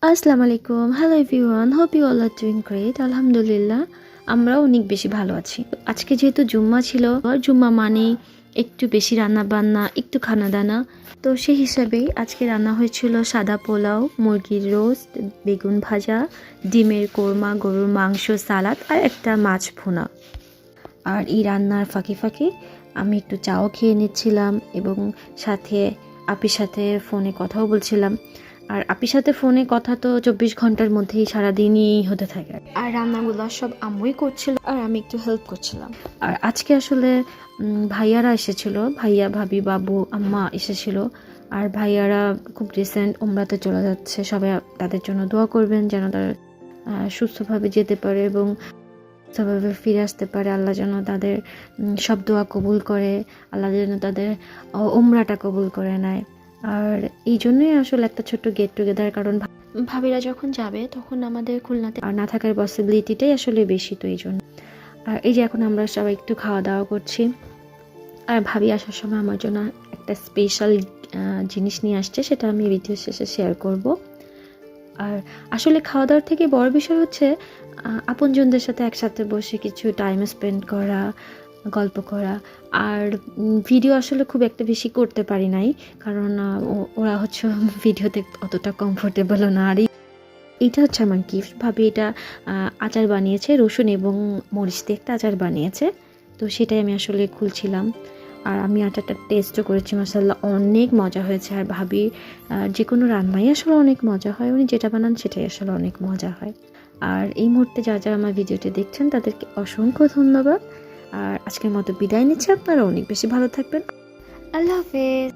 আসসালামু আলাইকুম, hello everyone, hope you all are doing great. আলহামদুলিল্লাহ, আমরাও অনেক বেশি ভালো আছি। আজকে যেহেতু জুম্মা ছিল, আর জুম্মা মানে একটু বেশি রান্না বান্না, একটু খানা দানা, তো সেই হিসাবেই আজকে রান্না হয়েছিল সাদা পোলাও, মুরগির রোস্ট, বেগুন ভাজা, ডিমের কোরমা, গরুর মাংস, সালাদ আর একটা মাছ ভুনা। আর এই রান্নার ফাঁকে ফাঁকে আমি একটু চাও খেয়ে নিচ্ছিলাম এবং সাথে আপির সাথে ফোনে কথাও বলছিলাম। আর আপির সাথে ফোনে কথা তো 24 ঘন্টার মধ্যেই সারাদিনই হতে থাকে। আর রান্নাগুলো সব আম্মুই করছিল আর আমি একটু হেল্প করছিলাম। আর আজকে আসলে ভাইয়ারা এসেছিল, ভাইয়া, ভাবি, বাবু, আম্মা এসেছিল। আর ভাইয়ারা খুব রিসেন্ট উমরাতে চলে যাচ্ছে, সবাই তাদের জন্য দোয়া করবেন যেন তারা সুস্থভাবে যেতে পারে এবং সুস্থভাবে ফিরে আসতে পারে। আল্লাহ যেন তাদের সব দোয়া কবুল করে, আল্লাহ যেন তাদের উমরাটা কবুল করে নেয়। আর এই জন্যই আসলে একটা ছোট্ট গেট টুগেদার, কারণ ভাবিরা যখন যাবে তখন আমাদের খুলনাতে আর না থাকার পসিবিলিটিটাই আসলে বেশি, তো এই জন্য। আর এই যে এখন আমরা সবাই একটু খাওয়া দাওয়া করছি। আর ভাবি আসার সময় আমার জন্য একটা স্পেশাল জিনিস নিয়ে আসছে, সেটা আমি ভিডিও শেষে শেয়ার করব। আর আসলে খাওয়া দাওয়ার থেকে বড় বিষয় হচ্ছে আপনজনদের সাথে একসাথে বসে কিছু টাইম স্পেন্ড করা, গল্প করা। আর ভিডিও আসলে খুব একটা বেশি করতে পারি নাই, কারণ ওরা হচ্ছে ভিডিওতে অতটা কমফোর্টেবলও না। আর এইটা হচ্ছে আমার গিফট। ভাবি এটা আচার বানিয়েছে, রসুন এবং মরিচ দিয়ে একটা আচার বানিয়েছে, তো সেটাই আমি আসলে খুলছিলাম। আর আমি আচারটা টেস্টও করেছি, মাশাআল্লাহ অনেক মজা হয়েছে। আর ভাবি যে কোনো রান্নাই আসলে অনেক মজা হয়, উনি যেটা বানান সেটাই আসলে অনেক মজা হয়। আর এই মুহূর্তে যারা আমার ভিডিওটি দেখছেন তাদেরকে অসংখ্য ধন্যবাদ। আর আজকের মতো বিদায় নিচ্ছি, আপনারা অনেক বেশি ভালো থাকবেন। আল্লাহ হাফেজ।